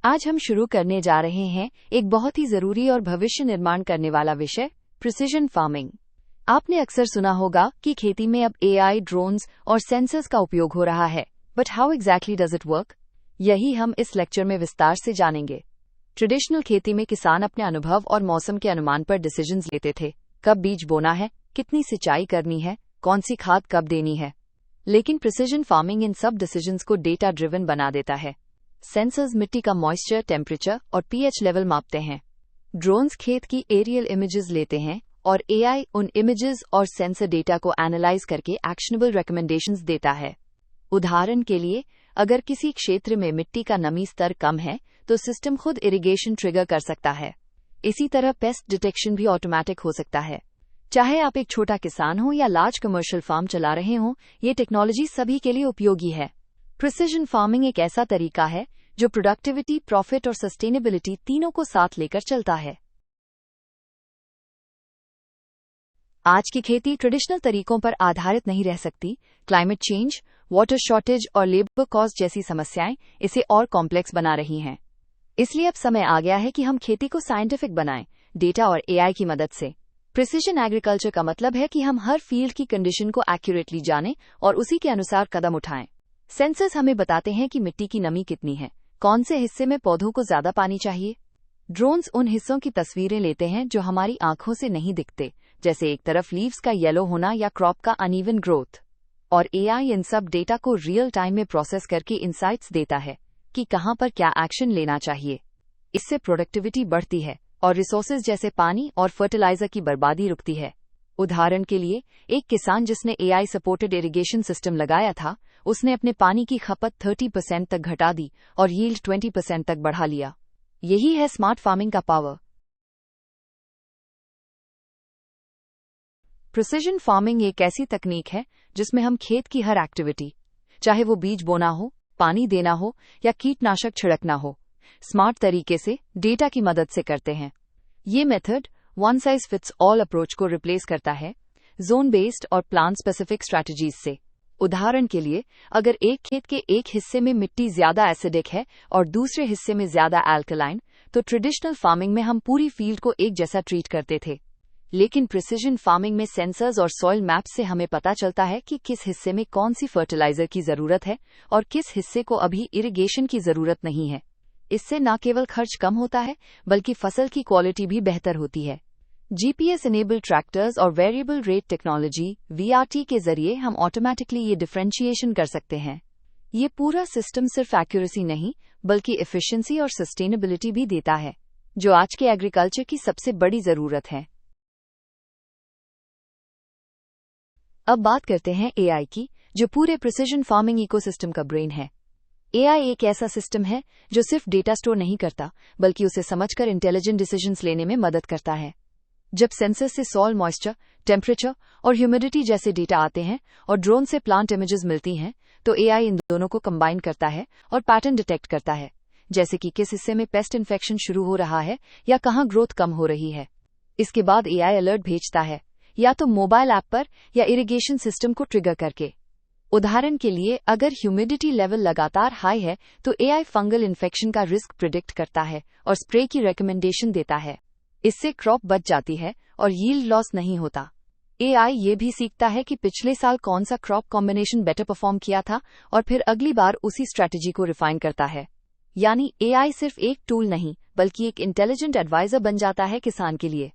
आज हम शुरू करने जा रहे हैं एक बहुत ही जरूरी और भविष्य निर्माण करने वाला विषय, प्रिसिजन फार्मिंग। आपने अक्सर सुना होगा कि खेती में अब एआई, ड्रोन्स और सेंसर्स का उपयोग हो रहा है, but how exactly does it work? यही हम इस लेक्चर में विस्तार से जानेंगे। ट्रेडिशनल खेती में किसान अपने अनुभव और मौसम के अनुमान पर डिसीजंस लेते थे। कब बीज बोना है, कितनी सिंचाई करनी है, कौन सी खाद कब देनी है। लेकिन प्रिसिजन फार्मिंग इन सब डिसीजंस को डेटा ड्रिवन बना देता है। सेंसर्स मिट्टी का मॉइस्चर, टेम्परेचर और पीएच लेवल मापते हैं। ड्रोन्स खेत की एरियल इमेजेस लेते हैं और एआई उन इमेजेस और सेंसर डेटा को एनालाइज करके एक्शनेबल रिकमेंडेशंस देता है। उदाहरण के लिए, अगर किसी क्षेत्र में मिट्टी का नमी स्तर कम है तो सिस्टम खुद इरिगेशन ट्रिगर कर सकता है। इसी तरह पेस्ट डिटेक्शन भी ऑटोमेटिक हो सकता है। चाहे आप एक छोटा किसान हो या लार्ज कमर्शियल फार्म चला रहे हो, ये टेक्नोलॉजी सभी के लिए उपयोगी है। प्रिसिजन फार्मिंग एक ऐसा तरीका है जो प्रोडक्टिविटी, प्रॉफिट और सस्टेनेबिलिटी तीनों को साथ लेकर चलता है। आज की खेती ट्रेडिशनल तरीकों पर आधारित नहीं रह सकती। क्लाइमेट चेंज, वाटर शॉर्टेज और लेबर कॉस्ट जैसी समस्याएं इसे और कॉम्प्लेक्स बना रही हैं। इसलिए अब समय आ गया है कि हम खेती को साइंटिफिक बनाएं, डेटा और एआई की मदद से। प्रिसिजन एग्रीकल्चर का मतलब है कि हम हर फील्ड की कंडीशन को एक्यूरेटली जानें और उसी के अनुसार कदम उठाएं। सेंसर्स हमें बताते हैं कि मिट्टी की नमी कितनी है, कौन से हिस्से में पौधों को ज्यादा पानी चाहिए। ड्रोन्स उन हिस्सों की तस्वीरें लेते हैं जो हमारी आंखों से नहीं दिखते, जैसे एक तरफ लीव्स का येलो होना या क्रॉप का अनइवन ग्रोथ। और एआई इन सब डेटा को रियल टाइम में प्रोसेस करके इंसाइट्स देता है कि कहां पर क्या एक्शन लेना चाहिए। इससे प्रोडक्टिविटी बढ़ती है और रिसोर्सेज जैसे पानी और फर्टिलाइजर की बर्बादी रुकती है। उदाहरण के लिए, एक किसान जिसने एआई सपोर्टेड इरिगेशन सिस्टम लगाया था, उसने अपने पानी की खपत 30% तक घटा दी और यील्ड 20% तक बढ़ा लिया। यही है स्मार्ट फार्मिंग का पावर। प्रिसिजन फार्मिंग एक ऐसी तकनीक है जिसमें हम खेत की हर एक्टिविटी, चाहे वो बीज बोना हो, पानी देना हो या कीटनाशक छिड़कना हो, स्मार्ट तरीके से डेटा की मदद से करते हैं। ये method one size fits all approach को रिप्लेस करता है जोन बेस्ड और प्लांट स्पेसिफिक स्ट्रैटेजीज से। उदाहरण के लिए, अगर एक खेत के एक हिस्से में मिट्टी ज्यादा एसिडिक है और दूसरे हिस्से में ज्यादा अल्कलाइन, तो ट्रेडिशनल फार्मिंग में हम पूरी फील्ड को एक जैसा ट्रीट करते थे। लेकिन प्रिसिजन फार्मिंग में सेंसर्स और सॉइल मैप्स से हमें पता चलता है कि किस हिस्से में कौन सी फर्टिलाइजर की जरूरत है और किस हिस्से को अभी इरिगेशन की जरूरत नहीं है। इससे न केवल खर्च कम होता है, बल्कि फसल की क्वालिटी भी बेहतर होती है। जीपीएस इनेबल्ड ट्रैक्टर्स और वेरिएबल रेट टेक्नोलॉजी वीआरटी के जरिए हम ऑटोमेटिकली ये डिफरेंशिएशन कर सकते हैं। ये पूरा सिस्टम सिर्फ एक्यूरेसी नहीं, बल्कि एफिशिएंसी और सस्टेनेबिलिटी भी देता है, जो आज के एग्रीकल्चर की सबसे बड़ी जरूरत है। अब बात करते हैं एआई की, जो पूरे प्रिसिजन फार्मिंग इकोसिस्टम का ब्रेन है। एआई एक ऐसा सिस्टम है जो सिर्फ डेटा स्टोर नहीं करता, बल्कि उसे समझकर इंटेलिजेंट डिसीजंस लेने में मदद करता है। जब सेंसर से सॉइल मॉइस्चर, टेम्परेचर और ह्यूमिडिटी जैसे डेटा आते हैं और ड्रोन से प्लांट इमेजेस मिलती हैं, तो एआई इन दोनों को कंबाइन करता है और पैटर्न डिटेक्ट करता है, जैसे कि किस हिस्से में पेस्ट इन्फेक्शन शुरू हो रहा है या कहां ग्रोथ कम हो रही है। इसके बाद एआई अलर्ट भेजता है, या तो मोबाइल ऐप पर या इरिगेशन सिस्टम को ट्रिगर करके। उदाहरण के लिए, अगर ह्यूमिडिटी लेवल लगातार हाई है तो एआई फंगल इन्फेक्शन का रिस्क प्रिडिक्ट करता है और स्प्रे की रिकमेंडेशन देता है। इससे क्रॉप बच जाती है और यील्ड लॉस नहीं होता। एआई ये भी सीखता है कि पिछले साल कौन सा क्रॉप कॉम्बिनेशन बेटर परफॉर्म किया था और फिर अगली बार उसी स्ट्रैटेजी को रिफाइन करता है। यानी एआई सिर्फ एक टूल नहीं, बल्कि एक इंटेलिजेंट एडवाइजर बन जाता है किसान के लिए।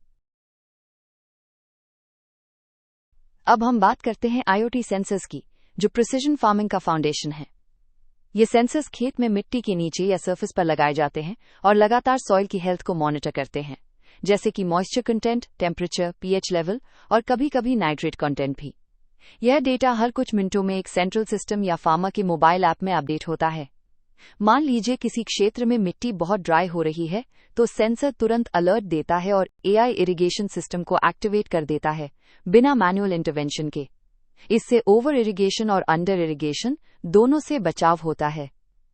अब हम बात करते हैं आईओटी सेंसर्स की, जो प्रिसिजन फार्मिंग का फाउंडेशन है। ये सेंसर्स खेत में मिट्टी के नीचे या सरफेस पर लगाए जाते हैं और लगातार सॉइल की हेल्थ को मॉनिटर करते हैं, जैसे कि moisture content, temperature, pH level और कभी-कभी नाइट्रेट कंटेंट भी। यह डेटा हर कुछ मिनटों में एक सेंट्रल सिस्टम या फार्मर के मोबाइल ऐप में अपडेट होता है। मान लीजिए किसी क्षेत्र में मिट्टी बहुत ड्राई हो रही है, तो सेंसर तुरंत अलर्ट देता है और एआई इरिगेशन सिस्टम को एक्टिवेट कर देता है, बिना मैनुअल इंटरवेंशन के। इससे ओवर इरिगेशन और अंडर इरिगेशन दोनों से बचाव होता है।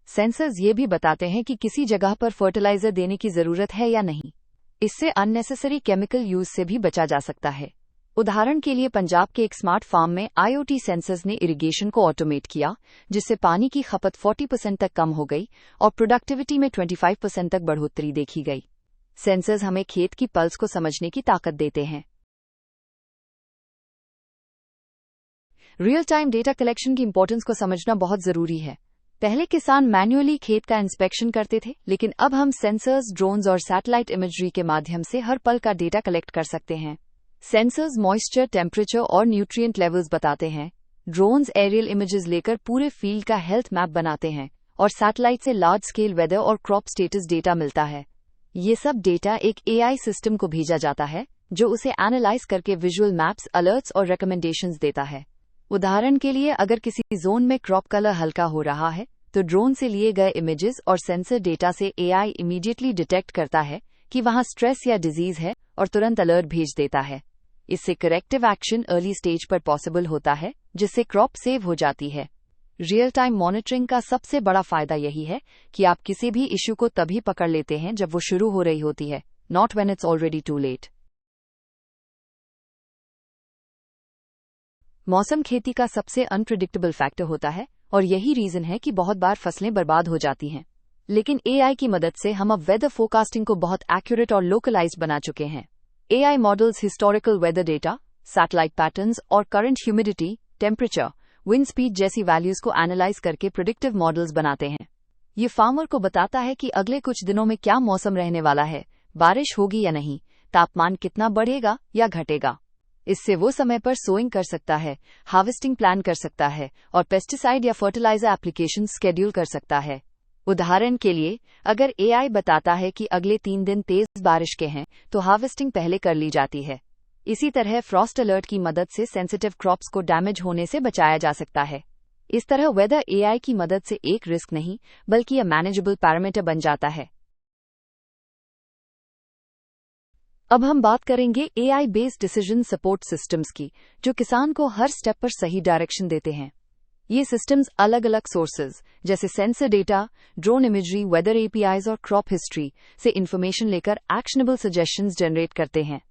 सेंसर्स ये भी बताते हैं कि किसी जगह पर फर्टिलाइजर देने की जरूरत है या नहीं। इससे अननेसेसरी केमिकल यूज से भी बचा जा सकता है। उदाहरण के लिए पंजाब के एक स्मार्ट फार्म में IoT सेंसर्स ने इरिगेशन को ऑटोमेट किया, जिससे पानी की खपत 40% तक कम हो गई और प्रोडक्टिविटी में 25% तक बढ़ोतरी देखी गई। सेंसर्स हमें खेत की पल्स को समझने की ताकत देते हैं। रियल टाइम डेटा कलेक्शन की इंपॉर्टेंस को समझना बहुत जरूरी है। पहले किसान मैन्युअली खेत का इंस्पेक्शन करते थे, लेकिन अब हम सेंसर्स, ड्रोन्स और सैटेलाइट इमेजरी के माध्यम से हर पल का डेटा कलेक्ट कर सकते हैं। सेंसर्स मॉइस्चर, टेम्परेचर और न्यूट्रिएंट लेवल्स बताते हैं। ड्रोन्स एरियल इमेजेस लेकर पूरे फील्ड का हेल्थ मैप बनाते हैं और सैटेलाइट से लार्ज स्केल वेदर और क्रॉप स्टेटस डेटा मिलता है। ये सब डेटा एक AI सिस्टम को भेजा जाता है, जो उसे एनालाइज करके विजुअल मैप्स, अलर्ट्स और रिकमेंडेशंस देता है। उदाहरण के लिए, अगर किसी जोन में क्रॉप कलर हल्का हो रहा है, तो ड्रोन से लिए गए इमेजेस और सेंसर डेटा से AI इमीडिएटली डिटेक्ट करता है कि वहां स्ट्रेस या डिजीज है और तुरंत अलर्ट भेज देता है। इससे करेक्टिव एक्शन अर्ली स्टेज पर पॉसिबल होता है, जिससे क्रॉप सेव हो जाती है। रियल टाइम मॉनिटरिंग का सबसे बड़ा फायदा यही है कि आप किसी भी इश्यू को तभी पकड़ लेते हैं जब वो शुरू हो रही होती है, not when it's already too late. मौसम खेती का सबसे अनप्रिडिक्टेबल फैक्टर होता है और यही रीजन है कि बहुत बार फसलें बर्बाद हो जाती हैं। लेकिन AI की मदद से हम अब वेदर फोरकास्टिंग को बहुत एक्यूरेट और लोकलाइज्ड बना चुके हैं। AI models historical weather data, satellite patterns और current humidity, temperature, wind speed जैसी वैल्यूज को एनालाइज करके प्रिडिक्टिव मॉडल्स बनाते हैं। ये फार्मर को बताता है कि अगले कुछ दिनों में क्या मौसम रहने वाला है, बारिश होगी या नहीं, तापमान कितना बढ़ेगा या घटेगा। इससे वो समय पर सोइंग कर सकता है, हार्वेस्टिंग प्लान कर सकता है और पेस्टिसाइड या फर्टिलाइजर एप्लीकेशन स्केड्यूल कर सकता है। उदाहरण के लिए, अगर AI बताता है कि अगले 3 दिन तेज बारिश के हैं, तो हार्वेस्टिंग पहले कर ली जाती है। इसी तरह फ्रॉस्ट अलर्ट की मदद से सेंसिटिव क्रॉप्स को डैमेज होने से बचाया जा सकता है। इस तरह वेदर AI की मदद से एक रिस्क नहीं, बल्कि अ मैनेजेबल पैरामीटर बन जाता है। अब हम बात करेंगे AI based decision support systems की, जो किसान को हर स्टेप पर सही डायरेक्शन देते हैं। ये सिस्टम्स अलग अलग सोर्सेज जैसे sensor data, drone imagery, weather APIs और क्रॉप हिस्ट्री से इंफॉर्मेशन लेकर एक्शनेबल सजेशंस जनरेट करते हैं।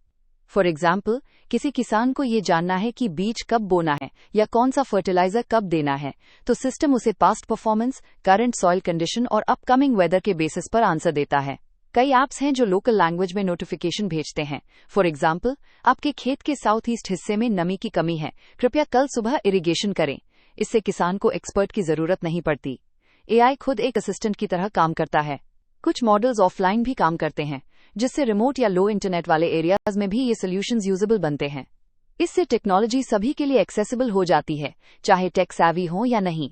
फॉर एग्जाम्पल, किसी किसान को ये जानना है कि बीज कब बोना है या कौन सा फर्टिलाइजर कब देना है, तो सिस्टम उसे past performance, current soil condition और अपकमिंग वेदर के बेसिस पर आंसर देता है। कई ऐप्स हैं जो लोकल लैंग्वेज में नोटिफिकेशन भेजते हैं। फॉर एग्जाम्पल, आपके खेत के साउथ ईस्ट हिस्से में नमी की कमी है, कृपया कल सुबह इरिगेशन करें। इससे किसान को एक्सपर्ट की जरूरत नहीं पड़ती। AI खुद एक असिस्टेंट की तरह काम करता है। कुछ मॉडल्स ऑफलाइन भी काम करते हैं, जिससे रिमोट या लो इंटरनेट वाले एरियाज में भी ये सॉल्यूशंस यूजेबल बनते हैं। इससे टेक्नोलॉजी सभी के लिए एक्सेसिबल हो जाती है, चाहे टेक savvy हो या नहीं।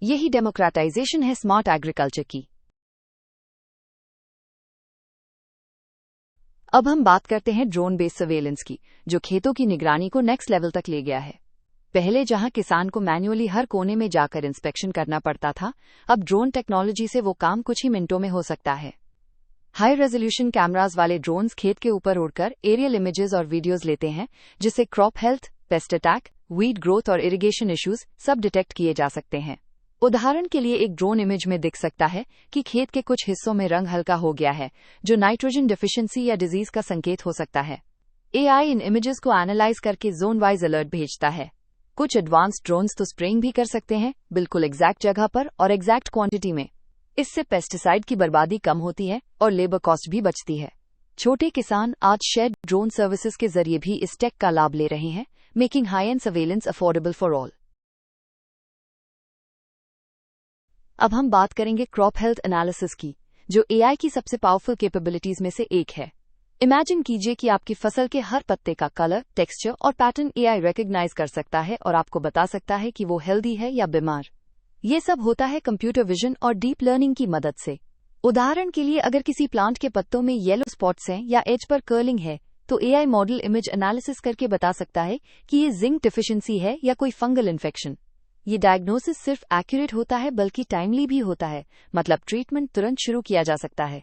यही डेमोक्रेटाइजेशन है स्मार्ट एग्रीकल्चर की। अब हम बात करते हैं ड्रोन बेस्ड सर्वेलेंस की, जो खेतों की निगरानी को नेक्स्ट लेवल तक ले गया है। पहले जहां किसान को मैन्युअली हर कोने में जाकर इंस्पेक्शन करना पड़ता था, अब ड्रोन टेक्नोलॉजी से वो काम कुछ ही मिनटों में हो सकता है। हाई रेजोल्यूशन कैमरास वाले ड्रोन्स खेत के ऊपर उड़कर एरियल इमेजेस और वीडियोस लेते हैं, जिससे crop health, paste attack, weed growth और इरिगेशन इश्यूज सब डिटेक्ट किए जा सकते हैं। उदाहरण के लिए, एक ड्रोन इमेज में दिख सकता है कि खेत के कुछ हिस्सों में रंग हल्का हो गया है, जो नाइट्रोजन डिफिशियंसी या डिजीज का संकेत हो सकता है। AI इन इमेजेस को एनालाइज करके जोन वाइज अलर्ट भेजता है। कुछ एडवांस्ड ड्रोन्स तो स्प्रेइंग भी कर सकते हैं, बिल्कुल एग्जैक्ट जगह पर और एग्जैक्ट क्वांटिटी में। इससे पेस्टिसाइड की बर्बादी कम होती है और लेबर कॉस्ट भी बचती है। छोटे किसान आज शेड ड्रोन सर्विसेज के जरिए भी इस टेक का लाभ ले रहे हैं, making high and surveillance affordable for all. अब हम बात करेंगे क्रॉप हेल्थ एनालिसिस की, जो AI की सबसे पावरफुल कैपेबिलिटीज में से एक है। इमेजिन कीजिए कि आपकी फसल के हर पत्ते का कलर, टेक्सचर और पैटर्न AI रिकॉग्नाइज कर सकता है और आपको बता सकता है कि वो हेल्दी है या बीमार। ये सब होता है कंप्यूटर विजन और डीप लर्निंग की मदद से। उदाहरण के लिए, अगर किसी प्लांट के पत्तों में येलो स्पॉट्स हैं या एज पर कर्लिंग है, तो AI मॉडल इमेज एनालिसिस करके बता सकता है कि ये जिंक डिफिशियंसी है या कोई फंगल इन्फेक्शन। ये डायग्नोसिस सिर्फ एक्यूरेट होता है, बल्कि टाइमली भी होता है, मतलब ट्रीटमेंट तुरंत शुरू किया जा सकता है।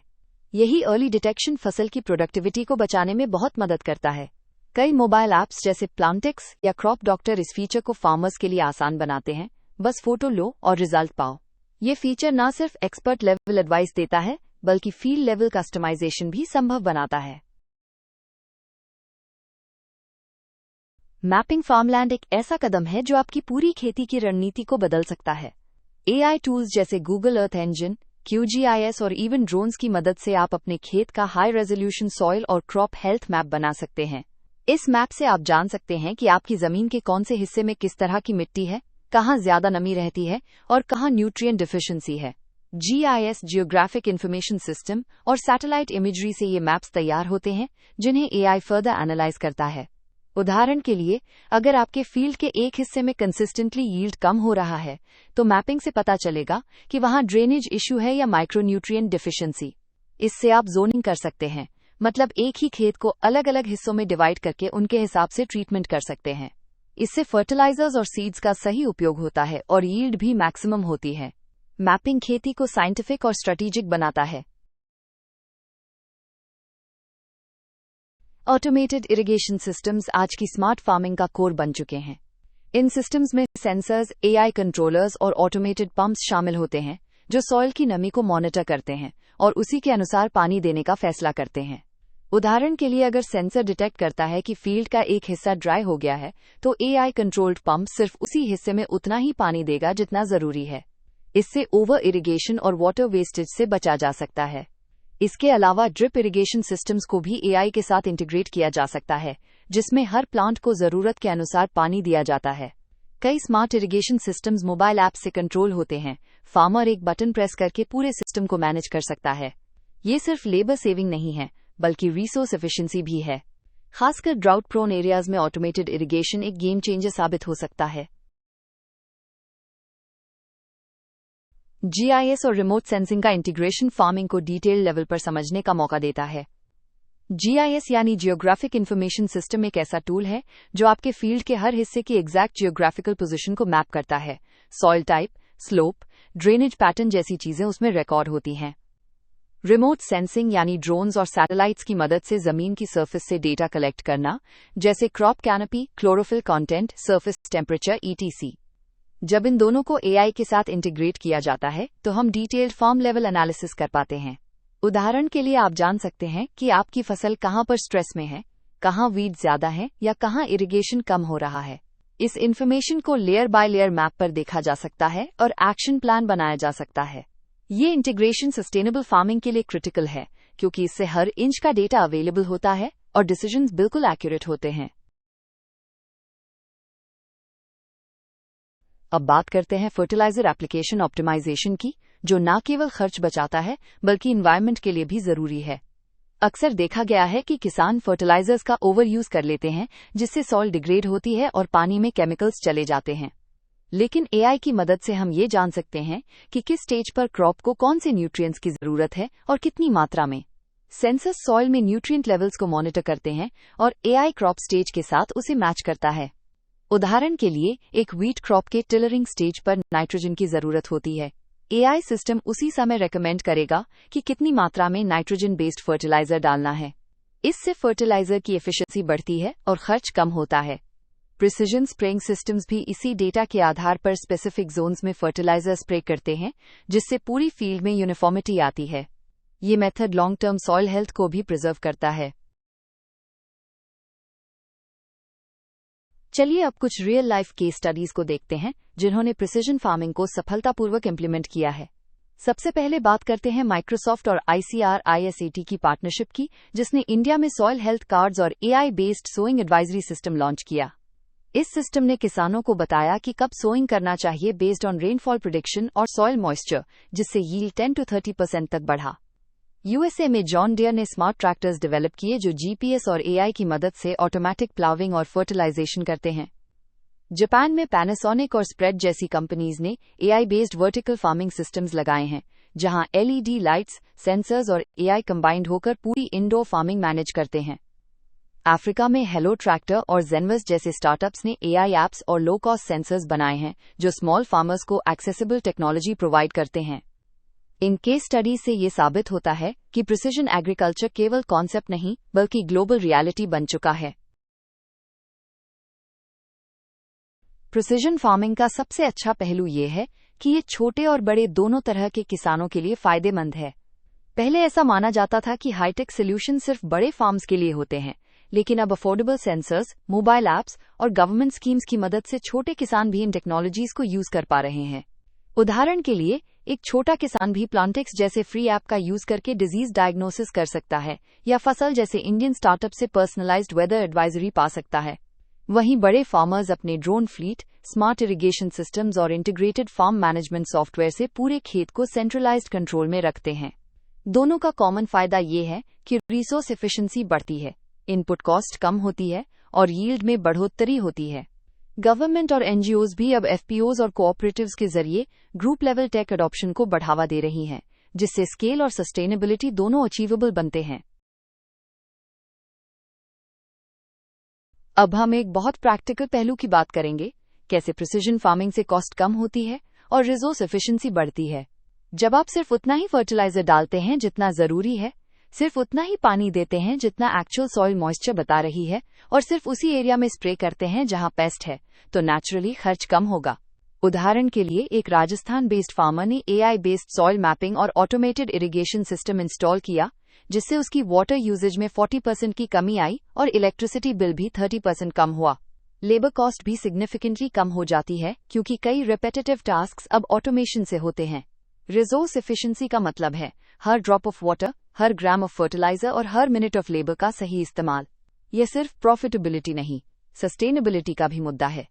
यही अर्ली डिटेक्शन फसल की प्रोडक्टिविटी को बचाने में बहुत मदद करता है। कई मोबाइल ऐप्स जैसे प्लांटेक्स या क्रॉप डॉक्टर इस फीचर को फार्मर्स के लिए आसान बनाते हैं। बस फोटो लो और रिजल्ट पाओ। ये फीचर न सिर्फ एक्सपर्ट लेवल एडवाइस देता है, बल्कि फील्ड लेवल कस्टमाइजेशन भी संभव बनाता है। मैपिंग फार्मलैंड एक ऐसा कदम है जो आपकी पूरी खेती की रणनीति को बदल सकता है। एआई टूल्स जैसे गूगल अर्थ इंजन, QGIS और इवन ड्रोन्स की मदद से आप अपने खेत का हाई रेजोल्यूशन सॉइल और क्रॉप हेल्थ मैप बना सकते हैं। इस मैप से आप जान सकते हैं कि आपकी जमीन के कौन से हिस्से में किस तरह की मिट्टी है, कहाँ ज्यादा नमी रहती है और कहाँ न्यूट्रिएंट डिफिशिएंसी है। GIS जियोग्राफिक इंफॉर्मेशन सिस्टम और सैटेलाइट इमेजरी से ये मैप्स तैयार होते हैं, जिन्हें एआई फर्दर एनालाइज करता है। उदाहरण के लिए, अगर आपके फील्ड के एक हिस्से में कंसिस्टेंटली यील्ड कम हो रहा है, तो मैपिंग से पता चलेगा कि वहां ड्रेनेज इश्यू है या माइक्रोन्यूट्रिएंट डिफिशिएंसी। इससे आप जोनिंग कर सकते हैं, मतलब एक ही खेत को अलग अलग हिस्सों में डिवाइड करके उनके हिसाब से ट्रीटमेंट कर सकते हैं। इससे फर्टिलाइजर्स और सीड्स का सही उपयोग होता है और यील्ड भी मैक्सिमम होती है। मैपिंग खेती को साइंटिफिक और स्ट्रेटेजिक बनाता है। ऑटोमेटेड इरिगेशन सिस्टम्स आज की स्मार्ट फार्मिंग का कोर बन चुके हैं। इन सिस्टम्स में सेंसर्स, एआई कंट्रोलर्स और ऑटोमेटेड पंप्स शामिल होते हैं, जो सॉइल की नमी को मॉनिटर करते हैं और उसी के अनुसार पानी देने का फैसला करते हैं। उदाहरण के लिए, अगर सेंसर डिटेक्ट करता है कि फील्ड का एक हिस्सा ड्राई हो गया है, तो एआई कंट्रोल्ड पंप सिर्फ उसी हिस्से में उतना ही पानी देगा जितना जरूरी है। इससे ओवर इरिगेशन और वाटर वेस्टेज से बचा जा सकता है। इसके अलावा ड्रिप इरिगेशन सिस्टम्स को भी एआई के साथ इंटीग्रेट किया जा सकता है, जिसमें हर प्लांट को जरूरत के अनुसार पानी दिया जाता है। कई smart irrigation systems mobile app से कंट्रोल होते हैं। फार्मर एक बटन प्रेस करके पूरे सिस्टम को मैनेज कर सकता है। ये सिर्फ लेबर सेविंग नहीं है, बल्कि रिसोर्स एफिशिएंसी भी है। खासकर ड्राउट प्रोन एरियाज में ऑटोमेटेड इरिगेशन एक गेम चेंजर साबित हो सकता है। GIS और रिमोट सेंसिंग का इंटीग्रेशन फार्मिंग को डिटेल लेवल पर समझने का मौका देता है। GIS यानी जियोग्राफिक इंफॉर्मेशन सिस्टम एक ऐसा टूल है जो आपके फील्ड के हर हिस्से की एग्जैक्ट जियोग्राफिकल पोजीशन को मैप करता है। Soil type, slope, drainage pattern जैसी चीजें उसमें रिकॉर्ड होती हैं। रिमोट सेंसिंग यानी ड्रोन्स और सैटेलाइट्स की मदद से जमीन की सरफेस से डेटा कलेक्ट करना, जैसे crop canopy, chlorophyll content, surface temperature ETC। जब इन दोनों को एआई के साथ इंटीग्रेट किया जाता है, तो हम डिटेल्ड फार्म लेवल एनालिसिस कर पाते हैं। उदाहरण के लिए, आप जान सकते हैं कि आपकी फसल कहां पर स्ट्रेस में है, कहां वीड ज्यादा है या कहां इरिगेशन कम हो रहा है। इस इंफॉर्मेशन को लेयर बाय लेयर मैप पर देखा जा सकता है और एक्शन प्लान बनाया जा सकता है। ये इंटीग्रेशन सस्टेनेबल फार्मिंग के लिए क्रिटिकल है, क्योंकि इससे हर इंच का डेटा अवेलेबल होता है और डिसीजंस बिल्कुल एक्यूरेट होते हैं। अब बात करते हैं फर्टिलाइजर एप्लीकेशन ऑप्टिमाइजेशन की, जो न केवल खर्च बचाता है बल्कि एनवायरनमेंट के लिए भी जरूरी है। अक्सर देखा गया है कि किसान फर्टिलाइजर्स का ओवर यूज कर लेते हैं, जिससे सॉइल डिग्रेड होती है और पानी में केमिकल्स चले जाते हैं। लेकिन एआई की मदद से हम ये जान सकते हैं कि किस स्टेज पर क्रॉप को कौन से न्यूट्रिएंट्स की जरूरत है और कितनी मात्रा में। सेंसर्स सॉइल में न्यूट्रिएंट लेवल्स को मॉनिटर करते हैं और एआई क्रॉप स्टेज के साथ उसे मैच करता है। उदाहरण के लिए, एक व्हीट क्रॉप के टिलरिंग स्टेज पर नाइट्रोजन की जरूरत होती है। एआई सिस्टम उसी समय रेकमेंड करेगा कि कितनी मात्रा में नाइट्रोजन बेस्ड फर्टिलाइजर डालना है। इससे फर्टिलाइजर की एफिशिएंसी बढ़ती है और खर्च कम होता है। प्रिसिजन स्प्रेइंग सिस्टम्स भी इसी डेटा के आधार पर स्पेसिफिक जोन्स में फर्टिलाइजर स्प्रे करते हैं, जिससे पूरी फील्ड में यूनिफॉर्मिटी आती है। ये method long term soil health को भी प्रिजर्व करता है। चलिए अब कुछ रियल लाइफ केस स्टडीज को देखते हैं, जिन्होंने प्रिसिजन फार्मिंग को सफलतापूर्वक इम्प्लीमेंट किया है। सबसे पहले बात करते हैं माइक्रोसॉफ्ट और ICRISAT की पार्टनरशिप की, जिसने इंडिया में सॉइल हेल्थ कार्ड्स और AI based sowing advisory system launch किया। इस सिस्टम ने किसानों को बताया कि कब सोइंग करना चाहिए बेस्ड ऑन रेनफॉल प्रेडिक्शन और सॉइल मॉइस्चर, जिससे यील्ड 10 to 30% तक बढ़ा। यूएसए में जॉन डियर ने स्मार्ट ट्रैक्टर्स डेवलप किए जो जीपीएस और एआई की मदद से ऑटोमेटिक प्लाविंग और फर्टिलाइजेशन करते हैं। जापान में पैनासोनिक और स्प्रेड जैसी कंपनीज ने AI based vertical farming systems लगाए हैं, जहां एलईडी लाइट्स, सेंसर्स और एआई कंबाइंड होकर पूरी इंडोर फार्मिंग मैनेज करते हैं। अफ्रीका में हेलो ट्रैक्टर और जेनवस जैसे स्टार्टअप्स ने एआई ऐप्स और लो कॉस्ट सेंसर्स बनाए हैं, जो स्मॉल फार्मर्स को एक्सेसिबल टेक्नोलॉजी प्रोवाइड करते हैं। इन केस स्टडीज से ये साबित होता है कि प्रिसिजन एग्रीकल्चर केवल कॉन्सेप्ट नहीं, बल्कि ग्लोबल रियलिटी बन चुका है। प्रिसिजन फार्मिंग का सबसे अच्छा पहलू ये है कि ये छोटे और बड़े दोनों तरह के किसानों के लिए फायदेमंद है। पहले ऐसा माना जाता था कि हाईटेक सॉल्यूशन सिर्फ बड़े फार्म्स के लिए होते हैं, लेकिन अब अफोर्डेबल सेंसर्स, मोबाइल ऐप्स और गवर्नमेंट स्कीम्स की मदद से छोटे किसान भी इन टेक्नोलॉजीज को यूज कर पा रहे हैं। उदाहरण के लिए, एक छोटा किसान भी प्लांटिक्स जैसे फ्री ऐप का यूज करके डिजीज डायग्नोसिस कर सकता है या फसल जैसे इंडियन स्टार्टअप से पर्सनलाइज्ड वेदर एडवाइजरी पा सकता है। वहीं बड़े फार्मर्स अपने drone fleet, smart irrigation systems और इंटीग्रेटेड फार्म मैनेजमेंट सॉफ्टवेयर से पूरे खेत को सेंट्रलाइज्ड कंट्रोल में रखते हैं। दोनों का कॉमन फायदा ये है कि रिसोर्स एफिशिएंसी बढ़ती है, इनपुट कॉस्ट कम होती है और यील्ड में बढ़ोतरी होती है। गवर्नमेंट और एनजीओज भी अब एफपीओज और कोऑपरेटिव्स के जरिए ग्रुप लेवल टेक अडॉप्शन को बढ़ावा दे रही हैं, जिससे स्केल और सस्टेनेबिलिटी दोनों अचीवेबल बनते हैं। अब हम एक बहुत प्रैक्टिकल पहलू की बात करेंगे, कैसे प्रिसिजन फार्मिंग से कॉस्ट कम होती है और रिसोर्स एफिशिएंसी बढ़ती है। जब आप सिर्फ उतना ही फर्टिलाइजर डालते हैं जितना जरूरी है, सिर्फ उतना ही पानी देते हैं जितना एक्चुअल सॉइल मॉइस्चर बता रही है, और सिर्फ उसी एरिया में स्प्रे करते हैं जहां पेस्ट है, तो नेचुरली खर्च कम होगा। उदाहरण के लिए, एक राजस्थान बेस्ड फार्मर ने एआई बेस्ड सॉइल मैपिंग और ऑटोमेटेड इरिगेशन सिस्टम इंस्टॉल किया, जिससे उसकी वाटर यूजेज में 40% की कमी आई और इलेक्ट्रिसिटी बिल भी 30% कम हुआ। लेबर कॉस्ट भी सिग्निफिकेंटली कम हो जाती है, क्योंकि कई रिपीटेटिव टास्क्स अब ऑटोमेशन से होते हैं। रिसोर्स एफिशिएंसी का मतलब है हर ड्रॉप ऑफ वाटर, हर ग्राम ऑफ फर्टिलाइजर और हर मिनट ऑफ लेबर का सही इस्तेमाल। यह सिर्फ प्रॉफिटेबिलिटी नहीं, सस्टेनेबिलिटी का भी मुद्दा है।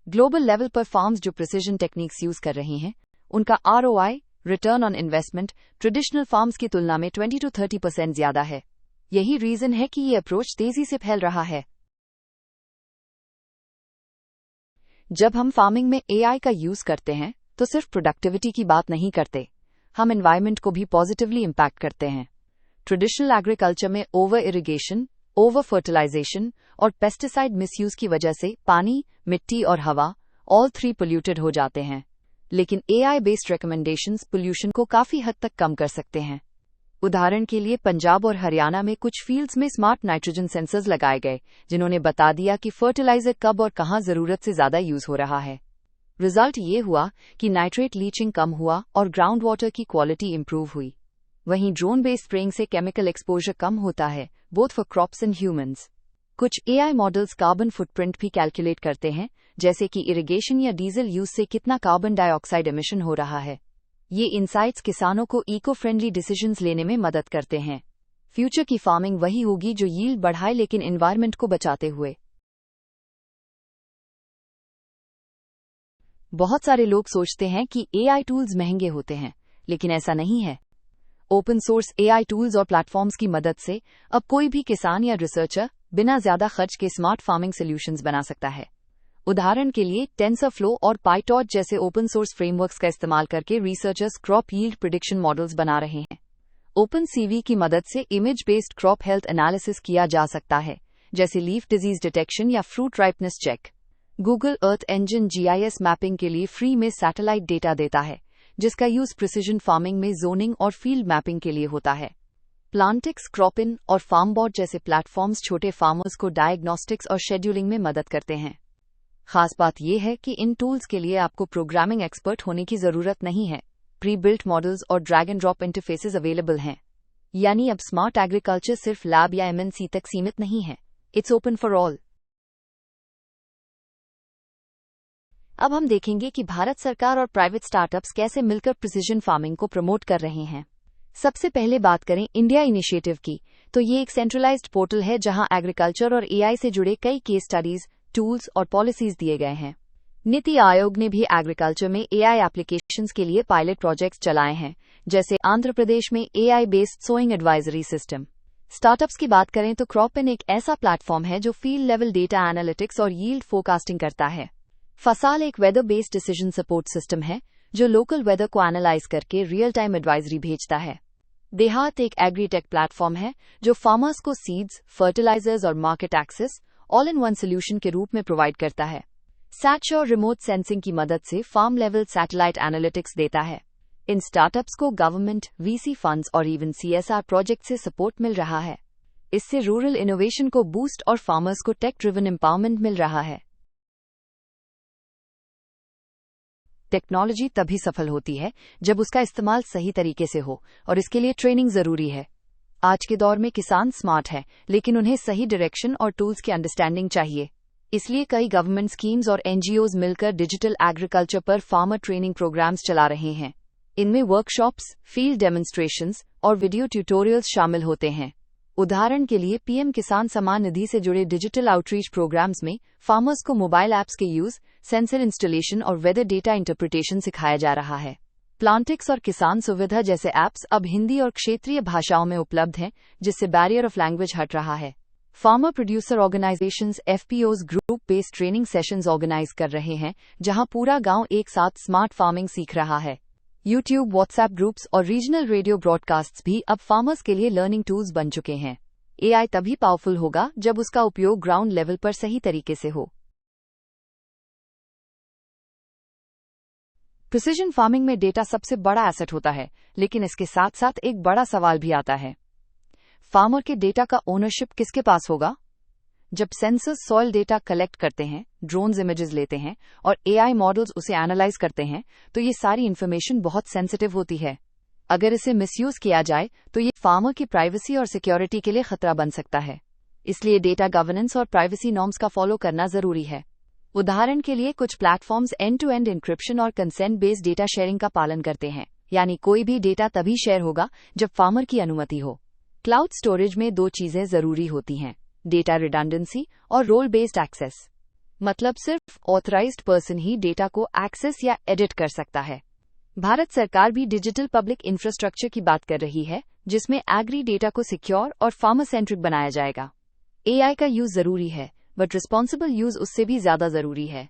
ग्लोबल लेवल पर फार्म्स जो प्रिसिजन टेक्निक्स यूज कर रही हैं, उनका ROI, return on investment, traditional farms की तुलना में 20 to 30% ज्यादा है। यही रीजन है कि ये अप्रोच तेजी से फैल रहा है। जब हम फार्मिंग में एआई का यूज करते हैं, तो सिर्फ प्रोडक्टिविटी की बात नहीं करते, हम एनवायरनमेंट को भी पॉजिटिवली इम्पैक्ट करते हैं। ट्रेडिशनल एग्रीकल्चर में ओवर इरिगेशन, ओवर फर्टिलाइजेशन और पेस्टिसाइड मिसयूज की वजह से पानी, मिट्टी और हवा ऑल 3 पोल्यूटेड हो जाते हैं। लेकिन एआई बेस्ड रिकमेंडेशंस पोल्यूशन को काफी हद तक कम कर सकते हैं। उदाहरण के लिए, पंजाब और हरियाणा में कुछ फील्ड्स में स्मार्ट नाइट्रोजन सेंसर्स लगाए गए, जिन्होंने बता दिया कि फर्टिलाइजर कब और कहां जरूरत से ज्यादा यूज हो रहा है। रिजल्ट ये हुआ कि नाइट्रेट लीचिंग कम हुआ और ग्राउंड वाटर की क्वालिटी इंप्रूव हुई। वहीं ड्रोन बेस्ड स्प्रेइंग से केमिकल एक्सपोजर कम होता है, both for crops and humans. कुछ एआई मॉडल्स कार्बन फुटप्रिंट भी कैलकुलेट करते हैं, जैसे कि इरिगेशन या डीजल यूज से कितना कार्बन डाइऑक्साइड एमिशन हो रहा है। ये इनसाइट्स किसानों को इको फ्रेंडली डिसीजंस लेने में मदद करते हैं। फ्यूचर की फार्मिंग वही होगी जो यील्ड बढ़ाए लेकिन एनवायरनमेंट को बचाते हुए। बहुत सारे लोग सोचते हैं कि एआई टूल्स महंगे होते हैं, लेकिन ऐसा नहीं है। ओपन सोर्स एआई टूल्स और प्लेटफॉर्म्स की मदद से अब कोई भी किसान या रिसर्चर बिना ज्यादा खर्च के स्मार्ट फार्मिंग सॉल्यूशंस बना सकता है। उदाहरण के लिए, टेंसरफ्लो और पाइटॉर्च जैसे ओपन सोर्स फ्रेमवर्क्स का इस्तेमाल करके researchers crop yield prediction models बना रहे हैं। ओपन सीवी की मदद से image based crop health analysis किया जा सकता है, जैसे लीफ डिजीज डिटेक्शन या fruit ripeness check. Google Earth Engine GIS mapping के लिए फ्री में सैटेलाइट डेटा देता है, जिसका यूज प्रिसिजन फार्मिंग में जोनिंग और फील्ड मैपिंग के लिए होता है। प्लांटिक्स, क्रॉपिन और फार्मबॉट जैसे प्लेटफॉर्म्स छोटे फार्मर्स को डायग्नोस्टिक्स और शेड्यूलिंग में मदद करते हैं। खास बात यह है कि इन टूल्स के लिए आपको प्रोग्रामिंग एक्सपर्ट होने की जरूरत नहीं है। प्री बिल्ट मॉडल्स और drag and drop interfaces available हैं। यानी अब स्मार्ट एग्रीकल्चर सिर्फ लैब या एमएनसी तक सीमित नहीं है, इट्स ओपन फॉर ऑल। अब हम देखेंगे कि भारत सरकार और प्राइवेट स्टार्टअप्स कैसे मिलकर प्रिसिजन फार्मिंग को प्रमोट कर रहे हैं। सबसे पहले बात करें इंडिया इनिशिएटिव की, तो ये एक सेंट्रलाइज्ड पोर्टल है जहां एग्रीकल्चर और एआई से जुड़े कई केस स्टडीज, टूल्स और पॉलिसीज दिए गए हैं। नीति आयोग ने भी एग्रीकल्चर में एआई एप्लीकेशंस के लिए पायलट प्रोजेक्ट्स चलाए हैं, जैसे आंध्र प्रदेश में AI based sowing advisory system. Startups की बात करें तो क्रॉपिन एक ऐसा प्लेटफॉर्म है जो फील्ड लेवल डेटा एनालिटिक्स और यील्ड फोरकास्टिंग करता है। फसाल एक weather based decision support system है जो लोकल वेदर को एनालाइज करके रियल टाइम एडवाइजरी भेजता है। देहात एक एग्रीटेक प्लेटफॉर्म है जो फार्मर्स को सीड्स, फर्टिलाइजर्स और market access all in one solution के रूप में प्रोवाइड करता है। सैटशोर रिमोट सेंसिंग की मदद से फार्म लेवल सैटेलाइट एनालिटिक्स देता है। इन स्टार्टअप्स को गवर्नमेंट, वीसी फंड्स और इवन सीएसआर प्रोजेक्ट से सपोर्ट मिल रहा है। इससे रूरल इनोवेशन को बूस्ट और फार्मर्स को टेक ड्रिवन एम्पावरमेंट मिल रहा है। टेक्नोलॉजी तभी सफल होती है जब उसका इस्तेमाल सही तरीके से हो, और इसके लिए ट्रेनिंग जरूरी है। आज के दौर में किसान स्मार्ट है, लेकिन उन्हें सही डायरेक्शन और टूल्स की अंडरस्टैंडिंग चाहिए। इसलिए कई गवर्नमेंट स्कीम्स और एनजीओज मिलकर डिजिटल एग्रीकल्चर पर फार्मर ट्रेनिंग प्रोग्राम्स चला रहे हैं। इनमें वर्कशॉप्स, फील्ड डेमोन्स्ट्रेशंस और वीडियो ट्यूटोरियल्स शामिल होते हैं। उदाहरण के लिए पीएम किसान सम्मान निधि से जुड़े डिजिटल आउटरीच प्रोग्राम्स में फार्मर्स को मोबाइल ऐप्स के यूज, सेंसर इंस्टॉलेशन और वेदर डेटा इंटरप्रिटेशन सिखाया जा रहा है। प्लांटिक्स और किसान सुविधा जैसे ऐप्स अब हिंदी और क्षेत्रीय भाषाओं में उपलब्ध हैं, जिससे बैरियर ऑफ लैंग्वेज हट रहा है। Farmer producer organisations FPOs group based training sessions organise कर रहे हैं, जहां पूरा गांव एक साथ स्मार्ट फार्मिंग सीख रहा है। यूट्यूब, व्हाट्सएप ग्रुप्स और रीजनल रेडियो ब्रॉडकास्ट्स भी अब फार्मर्स के लिए लर्निंग टूल्स बन चुके हैं। एआई तभी पावरफुल होगा जब उसका उपयोग ग्राउंड लेवल पर सही तरीके से हो। प्रिसिजन फार्मिंग में डेटा सबसे बड़ा एसेट होता है, लेकिन इसके साथ साथ एक बड़ा सवाल भी आता है। फार्मर के डेटा का ओनरशिप किसके पास होगा? जब सेंसर्स सॉइल डेटा कलेक्ट करते हैं, ड्रोन्स इमेजेस लेते हैं और एआई मॉडल्स उसे एनालाइज करते हैं, तो ये सारी इन्फॉर्मेशन बहुत सेंसिटिव होती है। अगर इसे मिसयूज किया जाए तो ये फार्मर की प्राइवेसी और सिक्योरिटी के लिए खतरा बन सकता है। इसलिए डेटा गवर्नेंस और प्राइवेसी नॉर्म्स का फॉलो करना जरूरी है। उदाहरण के लिए कुछ platforms end to end encryption और कंसेंट बेस्ड डेटा शेयरिंग का पालन करते हैं, यानी कोई भी डेटा तभी शेयर होगा जब फार्मर की अनुमति हो। क्लाउड स्टोरेज में दो चीजें जरूरी होती हैं, डेटा रिडंडेंसी और रोल बेस्ड एक्सेस। मतलब सिर्फ ऑथराइज्ड पर्सन ही डेटा को एक्सेस या एडिट कर सकता है। भारत सरकार भी डिजिटल पब्लिक इंफ्रास्ट्रक्चर की बात कर रही है, जिसमें एग्री डेटा को सिक्योर और फार्मर सेंट्रिक बनाया जाएगा। एआई का यूज जरूरी है, बट रिस्पॉन्सिबल यूज उससे भी ज्यादा जरूरी है।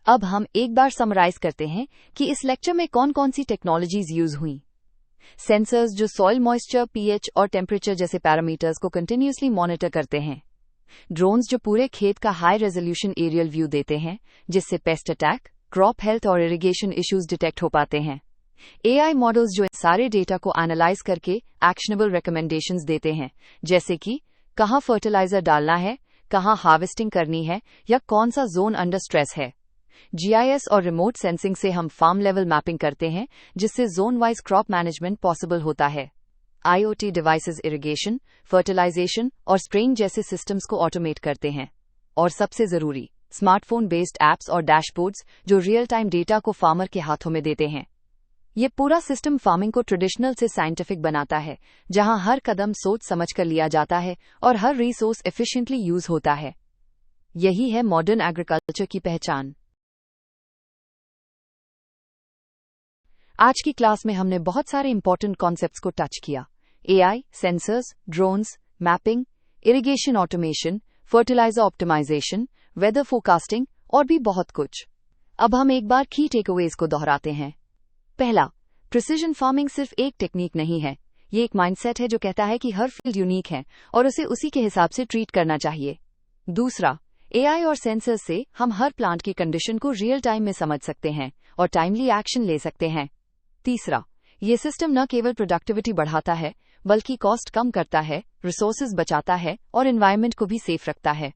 अब हम एक बार समराइज करते हैं कि इस लेक्चर में कौन कौन सी टेक्नोलॉजीज यूज हुई। सेंसर्स जो सॉइल मॉइस्चर, पीएच और टेम्परेचर जैसे पैरामीटर्स को कंटिन्यूअसली मॉनिटर करते हैं। ड्रोन्स जो पूरे खेत का हाई रेजोल्यूशन एरियल व्यू देते हैं, जिससे पेस्ट अटैक, क्रॉप हेल्थ और इरिगेशन इश्यूज डिटेक्ट हो पाते हैं। एआई मॉडल्स जो सारे डेटा को एनालाइज करके एक्शनेबल रिकमेंडेशंस देते हैं, जैसे कि कहाँ फर्टिलाइजर डालना है, कहाँ हार्वेस्टिंग करनी है या कौन सा जोन अंडर स्ट्रेस है। जीआईएस और रिमोट सेंसिंग से हम फार्म लेवल मैपिंग करते हैं, जिससे zone wise crop management possible होता है। आईओटी डिवाइसेस इरिगेशन, फर्टिलाइजेशन और स्प्रेइंग जैसे सिस्टम्स को ऑटोमेट करते हैं। और सबसे जरूरी, स्मार्टफोन बेस्ड ऐप्स और डैशबोर्ड्स जो रियल टाइम डेटा को फार्मर के हाथों में देते हैं। ये पूरा सिस्टम फार्मिंग को ट्रेडिशनल से साइंटिफिक बनाता है, जहां हर कदम सोच समझ कर लिया जाता है और हर रिसोर्स एफिशिएंटली यूज होता है। यही है मॉडर्न एग्रीकल्चर की पहचान। आज की क्लास में हमने बहुत सारे इंपॉर्टेंट कॉन्सेप्ट्स को टच किया। AI, sensors, drones, mapping, irrigation automation, fertiliser optimisation, weather forecasting और भी बहुत कुछ। अब हम एक बार की टेकअवेज को दोहराते हैं। पहला, प्रिसिजन फार्मिंग सिर्फ एक टेक्निक नहीं है, ये एक माइंडसेट है जो कहता है कि हर फील्ड यूनिक है और उसे उसी के हिसाब से ट्रीट करना चाहिए। दूसरा, एआई और सेंसर से हम हर प्लांट की कंडीशन को रियल टाइम में समझ सकते हैं और टाइमली एक्शन ले सकते हैं। तीसरा, ये सिस्टम न केवल प्रोडक्टिविटी बढ़ाता है, बल्कि कॉस्ट कम करता है, रिसोर्सेज बचाता है और एनवायरनमेंट को भी सेफ रखता है।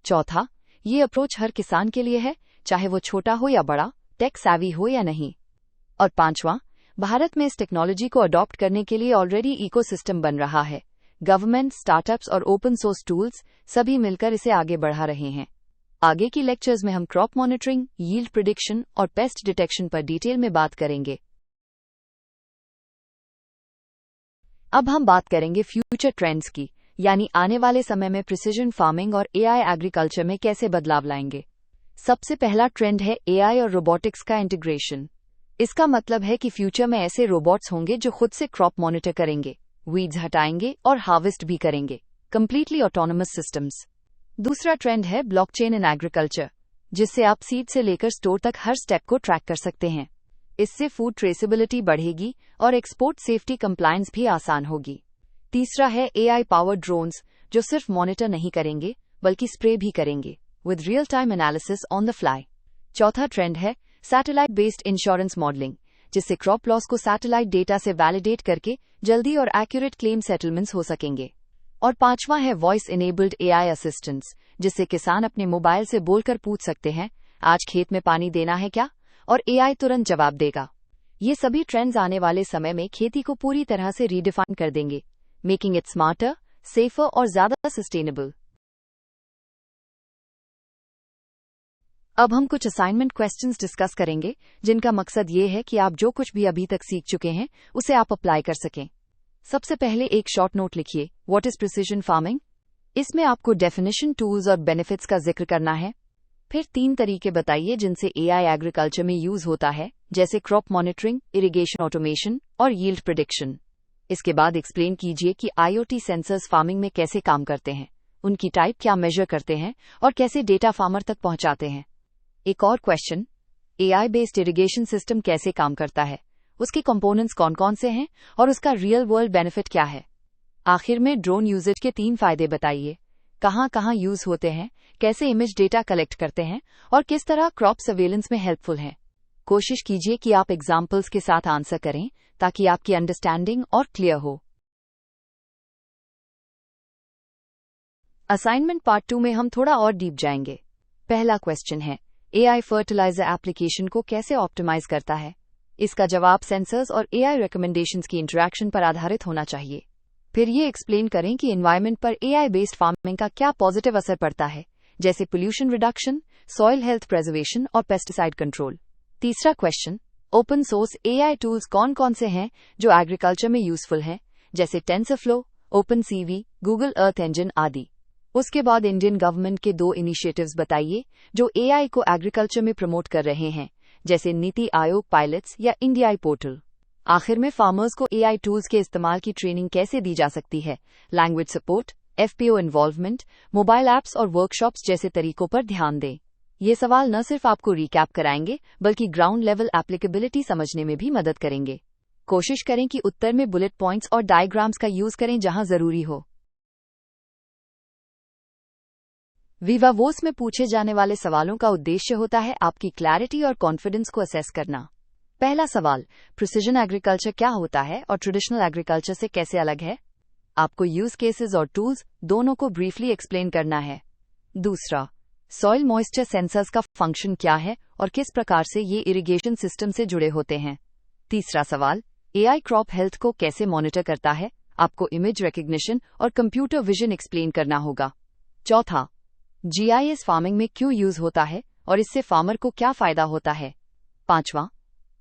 चौथा, ये अप्रोच हर किसान के लिए है, चाहे वो छोटा हो या बड़ा, टेक सैवी हो या नहीं। और पांचवां, भारत में इस टेक्नोलॉजी को अडॉप्ट करने के लिए ऑलरेडी इकोसिस्टम बन रहा है। गवर्नमेंट, स्टार्टअप्स और ओपन सोर्स टूल्स सभी मिलकर इसे आगे बढ़ा रहे हैं। आगे की लेक्चर्स में हम क्रॉप मॉनिटरिंग, यील्ड प्रिडिक्शन और पेस्ट डिटेक्शन पर डिटेल में बात करेंगे। अब हम बात करेंगे फ्यूचर ट्रेंड्स की, यानी आने वाले समय में प्रिसिजन फार्मिंग और एआई एग्रीकल्चर में कैसे बदलाव लाएंगे। सबसे पहला ट्रेंड है एआई और रोबोटिक्स का इंटीग्रेशन। इसका मतलब है कि फ्यूचर में ऐसे रोबोट्स होंगे जो खुद से क्रॉप मॉनिटर करेंगे, वीड्स हटाएंगे और हार्वेस्ट भी करेंगे, कंप्लीटली ऑटोनोमस सिस्टम्स। दूसरा ट्रेंड है ब्लॉकचेन इन एग्रीकल्चर, जिससे आप सीड से लेकर स्टोर तक हर स्टेप को ट्रैक कर सकते हैं। इससे फूड ट्रेसेबिलिटी बढ़ेगी और एक्सपोर्ट सेफ्टी कंप्लायंस भी आसान होगी। तीसरा है एआई पावर्ड ड्रोन्स, जो सिर्फ मॉनिटर नहीं करेंगे बल्कि स्प्रे भी करेंगे, with real time analysis on the fly. चौथा ट्रेंड है सैटेलाइट बेस्ड इंश्योरेंस मॉडलिंग, जिससे क्रॉप लॉस को सैटेलाइट डेटा से वैलिडेट करके जल्दी और एक्यूरेट क्लेम सेटलमेंट्स हो सकेंगे। और पांचवा है वॉइस इनेबल्ड एआई असिस्टेंट्स, जिससे किसान अपने मोबाइल से बोलकर पूछ सकते हैं, आज खेत में पानी देना है क्या, और एआई तुरंत जवाब देगा। ये सभी ट्रेंड्स आने वाले समय में खेती को पूरी तरह से रीडिफाइन कर देंगे, मेकिंग इट स्मार्टर, सेफर और ज्यादा सस्टेनेबल। अब हम कुछ असाइनमेंट क्वेश्चंस डिस्कस करेंगे, जिनका मकसद ये है कि आप जो कुछ भी अभी तक सीख चुके हैं उसे आप अप्लाई कर सकें। सबसे पहले एक शॉर्ट नोट लिखिए, व्हाट इज प्रिसिजन फार्मिंग। इसमें आपको डेफिनेशन, टूल्स और बेनिफिट्स का जिक्र करना है। फिर 3 तरीके बताइए जिनसे एआई एग्रीकल्चर में यूज होता है, जैसे क्रॉप मॉनिटरिंग, इरिगेशन ऑटोमेशन और यील्ड प्रिडिक्शन। इसके बाद एक्सप्लेन कीजिए कि आईओटी सेंसर्स फार्मिंग में कैसे काम करते हैं, उनकी टाइप क्या मेजर करते हैं और कैसे डेटा फार्मर तक पहुंचाते हैं। एक और question, AI based irrigation system कैसे काम करता है, उसके कंपोनेंट्स कौन कौन से हैं और उसका रियल वर्ल्ड बेनिफिट क्या है। आखिर में ड्रोन यूजेज के 3 फायदे बताइए, कहां कहां यूज होते हैं, कैसे इमेज डेटा कलेक्ट करते हैं और किस तरह क्रॉप सर्वेलेंस में हेल्पफुल हैं। कोशिश कीजिए कि आप एग्जाम्पल्स के साथ आंसर करें ताकि आपकी अंडरस्टैंडिंग और क्लियर हो। असाइनमेंट पार्ट 2 में हम थोड़ा और डीप जाएंगे। पहला क्वेश्चन है, एआई फर्टिलाइजर एप्लीकेशन को कैसे ऑप्टिमाइज करता है। इसका जवाब सेंसर्स और एआई रिकमेंडेशंस की इंटरैक्शन पर आधारित होना चाहिए। फिर ये एक्सप्लेन करें कि एनवायरनमेंट पर एआई बेस्ड फार्मिंग का क्या पॉजिटिव असर पड़ता है, जैसे pollution reduction, soil health preservation और पेस्टिसाइड कंट्रोल। तीसरा question, open source AI tools कौन कौन से हैं जो एग्रीकल्चर में यूजफुल हैं, जैसे TensorFlow, OpenCV, Google Earth engine आदि। उसके बाद इंडियन गवर्नमेंट के 2 इनिशिएटिव्स बताइए जो एआई को एग्रीकल्चर में प्रमोट कर रहे हैं, जैसे नीति आयोग पायलट्स या इंडिया आई पोर्टल। आखिर में फार्मर्स को एआई टूल्स के इस्तेमाल की ट्रेनिंग कैसे दी जा सकती है, language support, FPO involvement, mobile apps और वर्कशॉप्स जैसे तरीकों पर ध्यान दें। ये सवाल न सिर्फ आपको रिकैप कराएंगे बल्कि ग्राउंड लेवल एप्लीकेबिलिटी समझने में भी मदद करेंगे। कोशिश करें कि उत्तर में बुलेट पॉइंट्स और डायग्राम्स का यूज करें जहां जरूरी हो। विवावोस में पूछे जाने वाले सवालों का उद्देश्य होता है आपकी क्लैरिटी और कॉन्फिडेंस को असेस करना। पहला सवाल, प्रिसिजन एग्रीकल्चर क्या होता है और ट्रेडिशनल एग्रीकल्चर से कैसे अलग है। आपको यूज केसेस और टूल्स दोनों को ब्रीफली एक्सप्लेन करना है। दूसरा, सॉइल मॉइस्चर सेंसर्स का फंक्शन क्या है और किस प्रकार से ये इरिगेशन सिस्टम से जुड़े होते हैं। तीसरा सवाल, एआई क्रॉप हेल्थ को कैसे मॉनिटर करता है। आपको इमेज रिकग्निशन और कंप्यूटर विजन एक्सप्लेन करना होगा। चौथा, जीआईएस फार्मिंग में क्यों यूज होता है और इससे फार्मर को क्या फायदा होता है। पांचवा,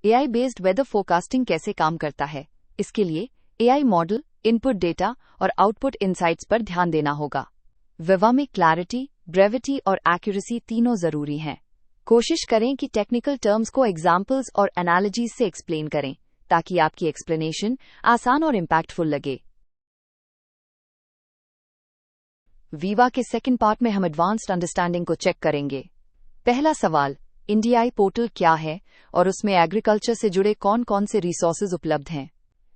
एआई बेस्ड वेदर फोरकास्टिंग कैसे काम करता है। इसके लिए एआई मॉडल, इनपुट डेटा और आउटपुट इनसाइट्स पर ध्यान देना होगा। विवा में क्लैरिटी, ब्रेविटी और एक्यूरेसी तीनों जरूरी हैं। कोशिश करें कि टेक्निकल टर्म्स को एग्जाम्पल्स और एनालॉजीज से एक्सप्लेन करें ताकि आपकी एक्सप्लेनेशन आसान और इम्पैक्टफुल लगे। वीवा के सेकंड पार्ट में हम एडवांस्ड अंडरस्टैंडिंग को चेक करेंगे। पहला सवाल, इंडिया आई पोर्टल क्या है और उसमें एग्रीकल्चर से जुड़े कौन कौन से रिसोर्सेज उपलब्ध हैं।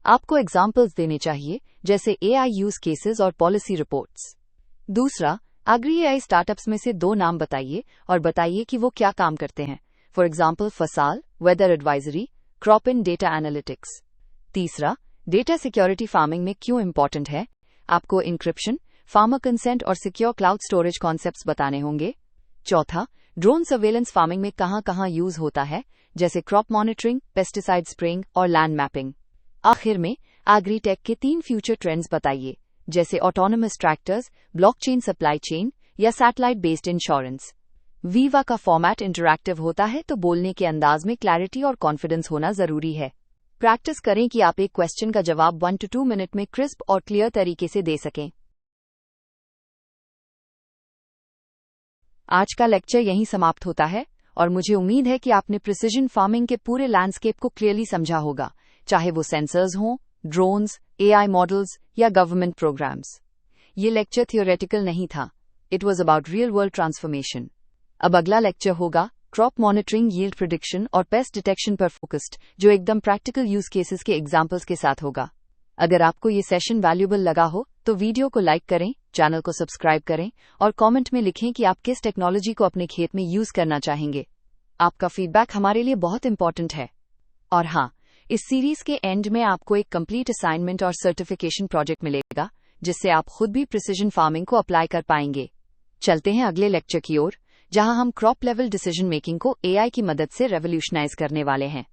आपको एग्जाम्पल्स देने चाहिए जैसे एआई यूज केसेस और पॉलिसी रिपोर्ट्स। दूसरा, एग्री एआई स्टार्टअप्स में से 2 नाम बताइए और बताइए कि वो क्या काम करते हैं, for example Fasal, weather advisory, crop in data analytics. तीसरा, डेटा सिक्योरिटी फार्मिंग में क्यों इंपॉर्टेंट है। आपको इंक्रिप्शन, फार्मर कंसेंट और सिक्योर क्लाउड स्टोरेज कॉन्सेप्ट्स बताने होंगे। चौथा, ड्रोन सर्वेलेंस फार्मिंग में कहां कहां यूज होता है, जैसे क्रॉप मॉनिटरिंग, पेस्टिसाइड स्प्रेइंग और लैंड मैपिंग। आखिर में एग्रीटेक के 3 फ्यूचर ट्रेंड्स बताइए, जैसे autonomous tractors, blockchain supply chain या सैटेलाइट बेस्ड इंश्योरेंस। वीवा का फॉर्मेट इंटरैक्टिव होता है तो बोलने के अंदाज में क्लैरिटी और कॉन्फिडेंस होना जरूरी है। प्रैक्टिस करें कि आप एक क्वेश्चन का जवाब 1 to 2 मिनट में क्रिस्प और क्लियर तरीके से दे सकें। आज का लेक्चर यहीं समाप्त होता है और मुझे उम्मीद है कि आपने प्रिसिजन फार्मिंग के पूरे लैंडस्केप को क्लियरली समझा होगा, चाहे वो सेंसर्स हों, ड्रोन्स, एआई मॉडल्स या गवर्नमेंट प्रोग्राम्स। ये लेक्चर थियोरेटिकल नहीं था, it was about real world transformation. अब अगला लेक्चर होगा क्रॉप मॉनिटरिंग, यील्ड प्रिडिक्शन और पेस्ट डिटेक्शन पर फोकस्ड, जो एकदम प्रैक्टिकल यूज केसेस के एग्जाम्पल्स के साथ होगा। अगर आपको ये सेशन वैल्यूएबल लगा हो तो वीडियो को लाइक करें, चैनल को सब्सक्राइब करें और कमेंट में लिखें कि आप किस टेक्नोलॉजी को अपने खेत में यूज करना चाहेंगे। आपका फीडबैक हमारे लिए बहुत इंपॉर्टेंट है। और हाँ, इस सीरीज के एंड में आपको एक कंप्लीट असाइनमेंट और सर्टिफिकेशन प्रोजेक्ट मिलेगा, जिससे आप खुद भी प्रिसिजन फार्मिंग को अप्लाई कर पाएंगे। चलते हैं अगले लेक्चर की ओर, जहां हम क्रॉप लेवल डिसीजन मेकिंग को एआई की मदद से रेवोल्यूशनाइज करने वाले हैं।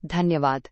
धन्यवाद।